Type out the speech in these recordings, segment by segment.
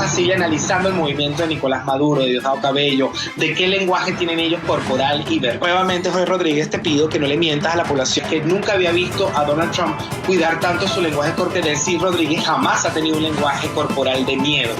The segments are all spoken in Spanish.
así analizando el movimiento de Nicolás Maduro, de Diosdado Cabello, de qué lenguaje tienen ellos corporal y verbal. Nuevamente, Jorge Rodríguez, te pido que no le mientas a la población que nunca había visto a Donald Trump cuidar tanto su lenguaje corporal. Sí, Rodríguez jamás ha tenido un lenguaje corporal de miedo.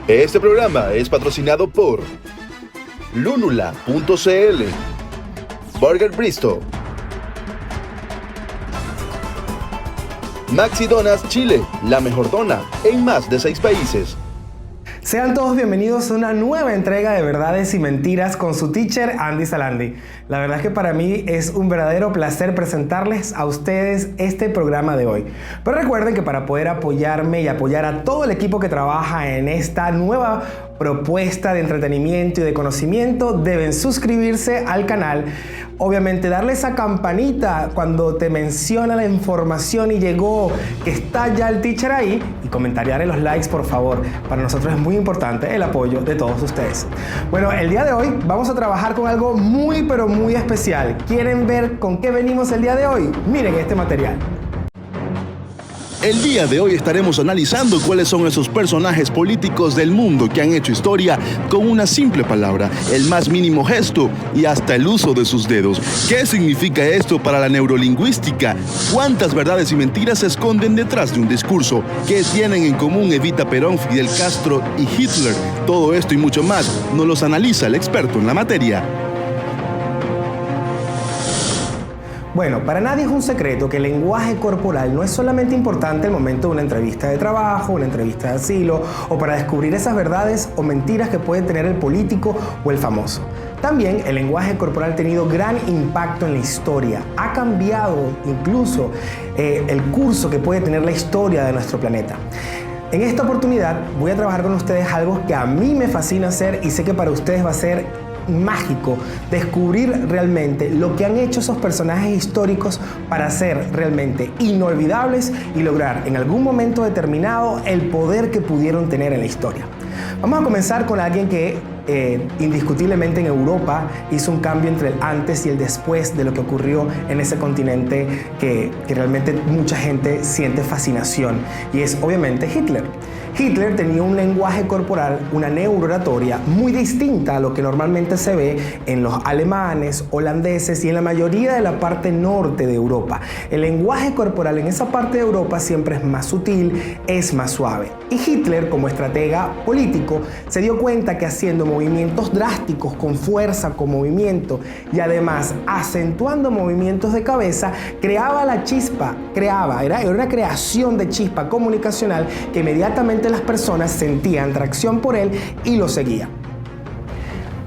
Este programa es patrocinado por Lunula.cl, Burger Bristol, Maxi Donas Chile, la mejor dona en más de 6 países. Sean todos bienvenidos a una nueva entrega de Verdades y Mentiras con su teacher Andy Salandi. La verdad es que para mí es un verdadero placer presentarles a ustedes este programa de hoy. Pero recuerden que para poder apoyarme y apoyar a todo el equipo que trabaja en esta nueva propuesta de entretenimiento y de conocimiento, deben suscribirse al canal. Obviamente darle esa campanita cuando te menciona la información y llegó que está ya el teacher ahí, y comentariar los likes, por favor. Para nosotros es muy importante el apoyo de todos ustedes. Bueno, el día de hoy vamos a trabajar con algo muy pero muy especial. ¿Quieren ver con qué venimos el día de hoy? Miren este material. El día de hoy estaremos analizando cuáles son esos personajes políticos del mundo que han hecho historia con una simple palabra, el más mínimo gesto y hasta el uso de sus dedos. ¿Qué significa esto para la neurolingüística? ¿Cuántas verdades y mentiras se esconden detrás de un discurso? ¿Qué tienen en común Evita Perón, Fidel Castro y Hitler? Todo esto y mucho más nos los analiza el experto en la materia. Bueno, para nadie es un secreto que el lenguaje corporal no es solamente importante al momento de una entrevista de trabajo, una entrevista de asilo o para descubrir esas verdades o mentiras que puede tener el político o el famoso. También el lenguaje corporal ha tenido gran impacto en la historia. Ha cambiado incluso el curso que puede tener la historia de nuestro planeta. En esta oportunidad voy a trabajar con ustedes algo que a mí me fascina hacer y sé que para ustedes va a ser mágico, descubrir realmente lo que han hecho esos personajes históricos para ser realmente inolvidables y lograr en algún momento determinado el poder que pudieron tener en la historia. Vamos a comenzar con alguien que indiscutiblemente en Europa hizo un cambio entre el antes y el después de lo que ocurrió en ese continente que realmente mucha gente siente fascinación, y es obviamente Hitler. Hitler tenía un lenguaje corporal, una neurooratoria muy distinta a lo que normalmente se ve en los alemanes, holandeses y en la mayoría de la parte norte de Europa. El lenguaje corporal en esa parte de Europa siempre es más sutil, es más suave. Y Hitler, como estratega político, se dio cuenta que haciendo movimientos drásticos, con fuerza, con movimiento y además acentuando movimientos de cabeza, creaba la chispa, era una creación de chispa comunicacional que inmediatamente las personas sentían atracción por él y lo seguían.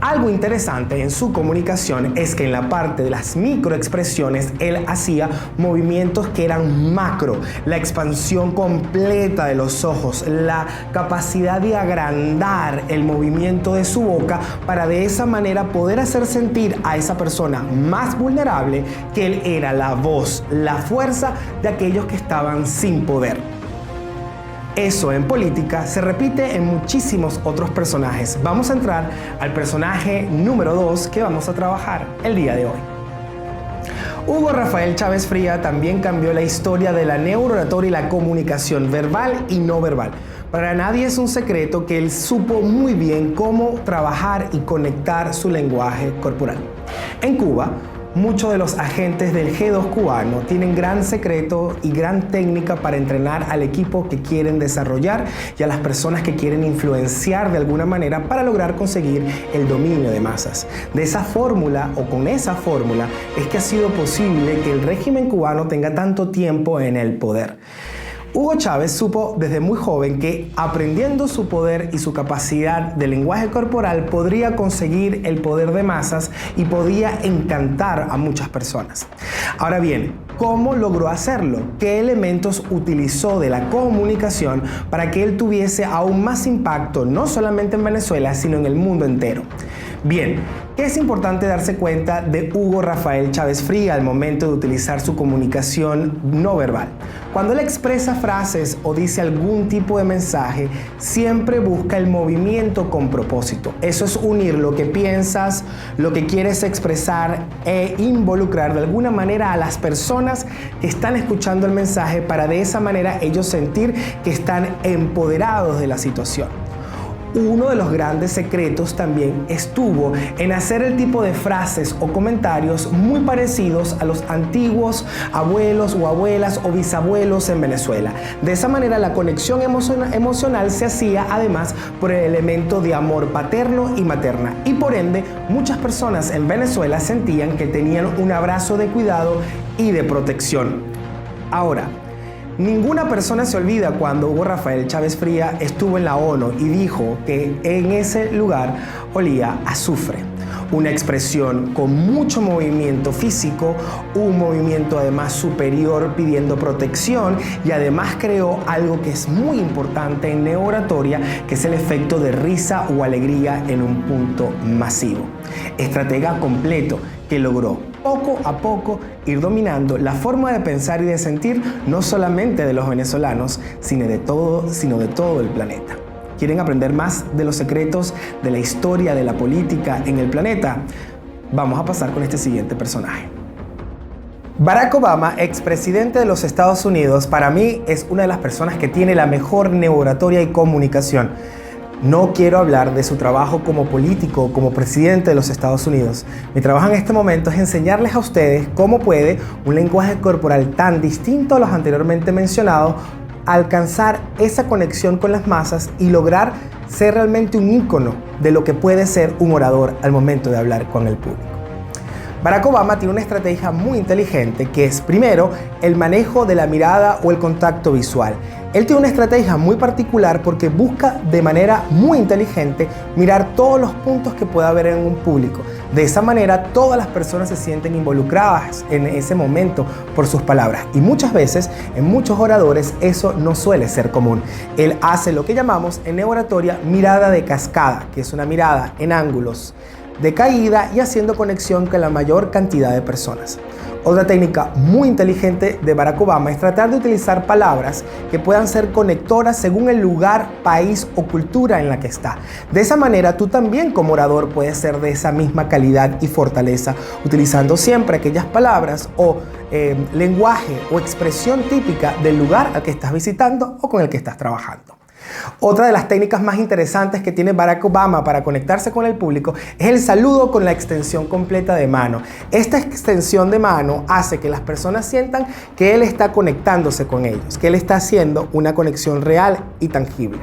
Algo interesante en su comunicación es que en la parte de las microexpresiones él hacía movimientos que eran macro, la expansión completa de los ojos, la capacidad de agrandar el movimiento de su boca para de esa manera poder hacer sentir a esa persona más vulnerable que él era la voz, la fuerza de aquellos que estaban sin poder. Eso en política se repite en muchísimos otros personajes. Vamos a entrar al personaje número 2 que vamos a trabajar el día de hoy. Hugo Rafael Chávez Fría también cambió la historia de la neurooratoria y la comunicación verbal y no verbal. Para nadie es un secreto que él supo muy bien cómo trabajar y conectar su lenguaje corporal. En Cuba, muchos de los agentes del G2 cubano tienen gran secreto y gran técnica para entrenar al equipo que quieren desarrollar y a las personas que quieren influenciar de alguna manera para lograr conseguir el dominio de masas. De esa fórmula o con esa fórmula es que ha sido posible que el régimen cubano tenga tanto tiempo en el poder. Hugo Chávez supo desde muy joven que aprendiendo su poder y su capacidad de lenguaje corporal podría conseguir el poder de masas y podía encantar a muchas personas. Ahora bien, ¿cómo logró hacerlo? ¿Qué elementos utilizó de la comunicación para que él tuviese aún más impacto no solamente en Venezuela, sino en el mundo entero? Bien, ¿Qué es importante darse cuenta de Hugo Rafael Chávez Fría al momento de utilizar su comunicación no verbal? Cuando él expresa frases o dice algún tipo de mensaje, siempre busca el movimiento con propósito. Eso es unir lo que piensas, lo que quieres expresar e involucrar de alguna manera a las personas que están escuchando el mensaje para de esa manera ellos sentir que están empoderados de la situación. Uno de los grandes secretos también estuvo en hacer el tipo de frases o comentarios muy parecidos a los antiguos abuelos o abuelas o bisabuelos en Venezuela. De esa manera la conexión emocional se hacía además por el elemento de amor paterno y materna, y por ende muchas personas en Venezuela sentían que tenían un abrazo de cuidado y de protección. Ahora, ninguna persona se olvida cuando Hugo Rafael Chávez Fría estuvo en la ONU y dijo que en ese lugar olía a azufre. Una expresión con mucho movimiento físico, un movimiento además superior pidiendo protección, y además creó algo que es muy importante en neurooratoria, que es el efecto de risa o alegría en un punto masivo. Estratega completo que logró poco a poco ir dominando la forma de pensar y de sentir no solamente de los venezolanos, sino de todo el planeta. ¿Quieren aprender más de los secretos de la historia de la política en el planeta? Vamos a pasar con este siguiente personaje. Barack Obama, expresidente de los Estados Unidos, para mí es una de las personas que tiene la mejor neurooratoria y comunicación. No quiero hablar de su trabajo como político, como presidente de los Estados Unidos. Mi trabajo en este momento es enseñarles a ustedes cómo puede un lenguaje corporal tan distinto a los anteriormente mencionados alcanzar esa conexión con las masas y lograr ser realmente un ícono de lo que puede ser un orador al momento de hablar con el público. Barack Obama tiene una estrategia muy inteligente que es, primero, el manejo de la mirada o el contacto visual. Él tiene una estrategia muy particular porque busca de manera muy inteligente mirar todos los puntos que pueda haber en un público. De esa manera todas las personas se sienten involucradas en ese momento por sus palabras, y muchas veces en muchos oradores eso no suele ser común. Él hace lo que llamamos en neurooratoria mirada de cascada, que es una mirada en ángulos de caída y haciendo conexión con la mayor cantidad de personas. Otra técnica muy inteligente de Barack Obama es tratar de utilizar palabras que puedan ser conectoras según el lugar, país o cultura en la que está. De esa manera tú también como orador puedes ser de esa misma calidad y fortaleza, utilizando siempre aquellas palabras o lenguaje o expresión típica del lugar al que estás visitando o con el que estás trabajando. Otra de las técnicas más interesantes que tiene Barack Obama para conectarse con el público es el saludo con la extensión completa de mano. Esta extensión de mano hace que las personas sientan que él está conectándose con ellos, que él está haciendo una conexión real y tangible.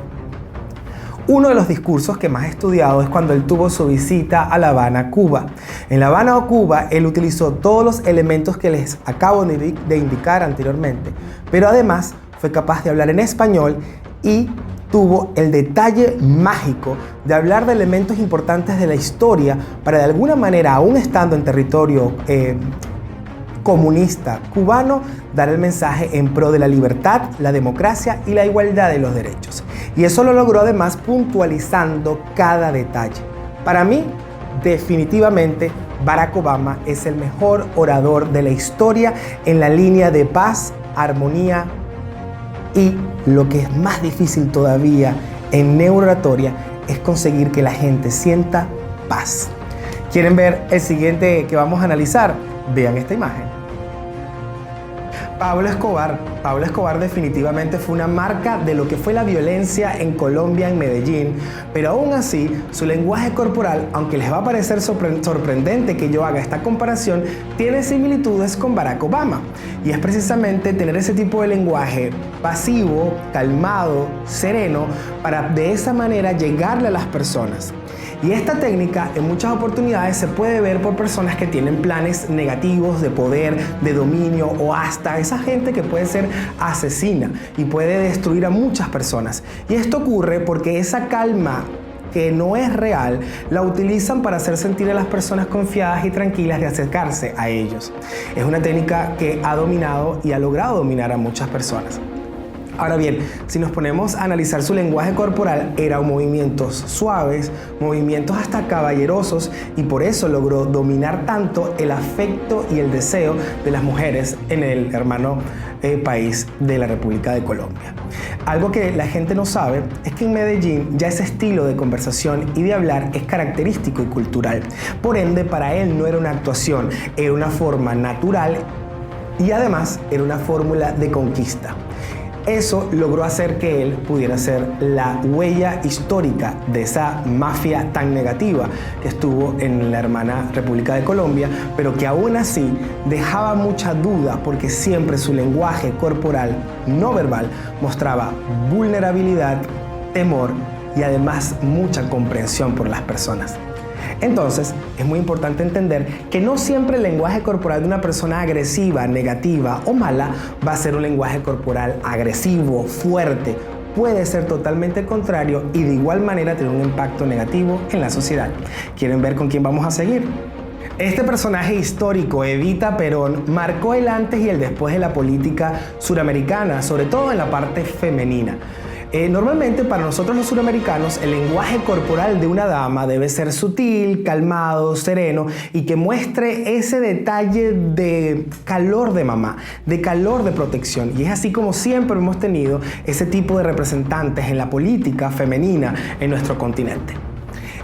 Uno de los discursos que más he estudiado es cuando él tuvo su visita a La Habana, Cuba. En La Habana, Cuba, él utilizó todos los elementos que les acabo de indicar anteriormente, pero además fue capaz de hablar en español y tuvo el detalle mágico de hablar de elementos importantes de la historia para de alguna manera, aún estando en territorio comunista cubano, dar el mensaje en pro de la libertad, la democracia y la igualdad de los derechos. Y eso lo logró además puntualizando cada detalle. Para mí, definitivamente, Barack Obama es el mejor orador de la historia en la línea de paz, armonía y lo que es más difícil todavía en neurooratoria es conseguir que la gente sienta paz. ¿Quieren ver el siguiente que vamos a analizar? Vean esta imagen. Pablo Escobar definitivamente fue una marca de lo que fue la violencia en Colombia, en Medellín, pero aún así su lenguaje corporal, aunque les va a parecer sorprendente que yo haga esta comparación, tiene similitudes con Barack Obama, y es precisamente tener ese tipo de lenguaje pasivo, calmado, sereno, para de esa manera llegarle a las personas. Y esta técnica en muchas oportunidades se puede ver por personas que tienen planes negativos de poder, de dominio, o hasta esa gente que puede ser asesina y puede destruir a muchas personas. Y esto ocurre porque esa calma que no es real la utilizan para hacer sentir a las personas confiadas y tranquilas de acercarse a ellos. Es una técnica que ha dominado y ha logrado dominar a muchas personas. Ahora bien, si nos ponemos a analizar su lenguaje corporal, eran movimientos suaves, movimientos hasta caballerosos, y por eso logró dominar tanto el afecto y el deseo de las mujeres en el hermano país de la República de Colombia. Algo que la gente no sabe es que en Medellín ya ese estilo de conversación y de hablar es característico y cultural. Por ende, para él no era una actuación, era una forma natural y además era una fórmula de conquista. Eso logró hacer que él pudiera ser la huella histórica de esa mafia tan negativa que estuvo en la hermana República de Colombia, pero que aún así dejaba mucha duda porque siempre su lenguaje corporal no verbal mostraba vulnerabilidad, temor y además mucha comprensión por las personas. Entonces, es muy importante entender que no siempre el lenguaje corporal de una persona agresiva, negativa o mala va a ser un lenguaje corporal agresivo, fuerte. Puede ser totalmente contrario y de igual manera tener un impacto negativo en la sociedad. ¿Quieren ver con quién vamos a seguir? Este personaje histórico, Evita Perón, marcó el antes y el después de la política suramericana, sobre todo en la parte femenina. Normalmente para nosotros los suramericanos el lenguaje corporal de una dama debe ser sutil, calmado, sereno y que muestre ese detalle de calor de mamá, de calor de protección. Y es así como siempre hemos tenido ese tipo de representantes en la política femenina en nuestro continente.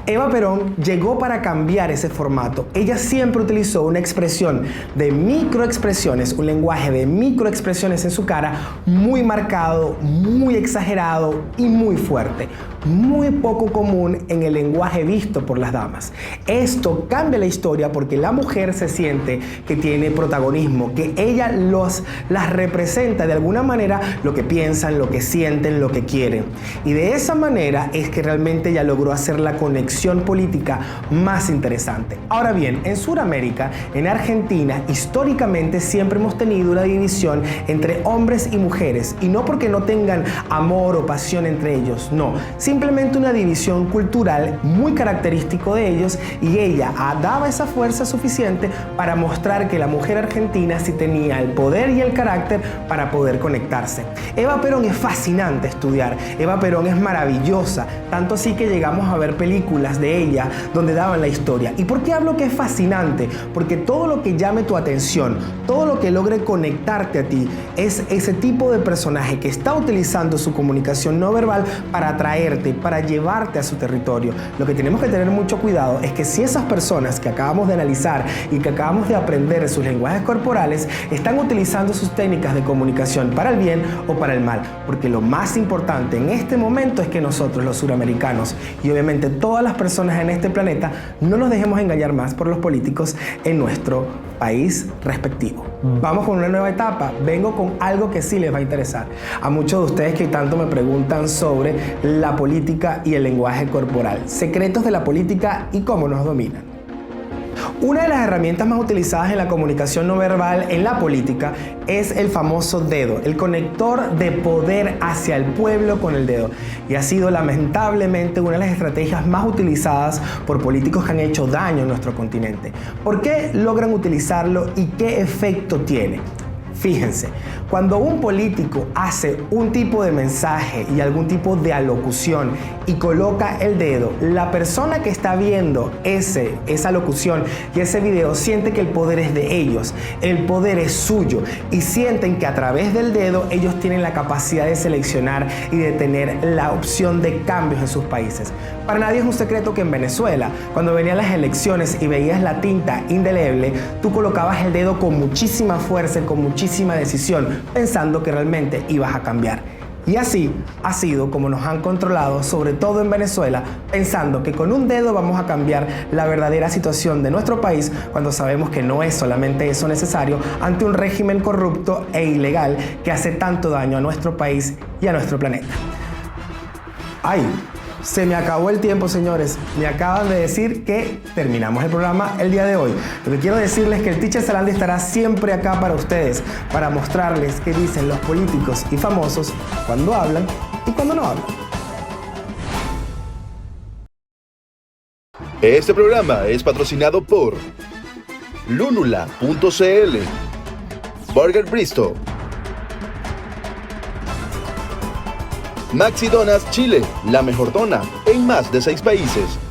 Eva Perón llegó para cambiar ese formato. Ella siempre utilizó una expresión de microexpresiones, un lenguaje de microexpresiones en su cara muy marcado, muy exagerado y muy fuerte. Muy poco común en el lenguaje visto por las damas. Esto cambia la historia porque la mujer se siente que tiene protagonismo, que ella las representa de alguna manera lo que piensan, lo que sienten, lo que quieren. Y de esa manera es que realmente ella logró hacer la conexión política más interesante. Ahora bien, en Sudamérica, en Argentina, históricamente siempre hemos tenido una división entre hombres y mujeres, y no porque no tengan amor o pasión entre ellos, no. Simplemente una división cultural muy característico de ellos, y ella daba esa fuerza suficiente para mostrar que la mujer argentina sí tenía el poder y el carácter para poder conectarse. Eva Perón es fascinante estudiar, Eva Perón es maravillosa, tanto así que llegamos a ver películas de ella donde daban la historia. ¿Y por qué hablo que es fascinante? Porque todo lo que llame tu atención, todo lo que logre conectarte a ti, es ese tipo de personaje que está utilizando su comunicación no verbal para atraerte, para llevarte a su territorio. Lo que tenemos que tener mucho cuidado es que si esas personas que acabamos de analizar y que acabamos de aprender de sus lenguajes corporales están utilizando sus técnicas de comunicación para el bien o para el mal, porque lo más importante en este momento es que nosotros los suramericanos y obviamente todas las personas en este planeta no nos dejemos engañar más por los políticos en nuestro país respectivo. Vamos con una nueva etapa. Vengo con algo que sí les va a interesar a muchos de ustedes que tanto me preguntan sobre la política y el lenguaje corporal, secretos de la política y cómo nos dominan. Una de las herramientas más utilizadas en la comunicación no verbal en la política es el famoso dedo, el conector de poder hacia el pueblo con el dedo. Y ha sido lamentablemente una de las estrategias más utilizadas por políticos que han hecho daño en nuestro continente. ¿Por qué logran utilizarlo y qué efecto tiene? Fíjense, cuando un político hace un tipo de mensaje y algún tipo de alocución y coloca el dedo, la persona que está viendo esa locución y ese video siente que el poder es de ellos, el poder es suyo, y sienten que a través del dedo ellos tienen la capacidad de seleccionar y de tener la opción de cambios en sus países. Para nadie es un secreto que en Venezuela, cuando venían las elecciones y veías la tinta indeleble, tú colocabas el dedo con muchísima fuerza y con muchísima decisión, pensando que realmente ibas a cambiar. Y así ha sido como nos han controlado, sobre todo en Venezuela, pensando que con un dedo vamos a cambiar la verdadera situación de nuestro país, cuando sabemos que no es solamente eso necesario ante un régimen corrupto e ilegal que hace tanto daño a nuestro país y a nuestro planeta. ¡Ay! Se me acabó el tiempo, señores. Me acaban de decir que terminamos el programa el día de hoy. Lo que quiero decirles es que el Teacher Salandi estará siempre acá para ustedes, para mostrarles qué dicen los políticos y famosos cuando hablan y cuando no hablan. Este programa es patrocinado por Lunula.cl, Burger Bristol, Maxi Donas Chile, la mejor dona en más de 6 países.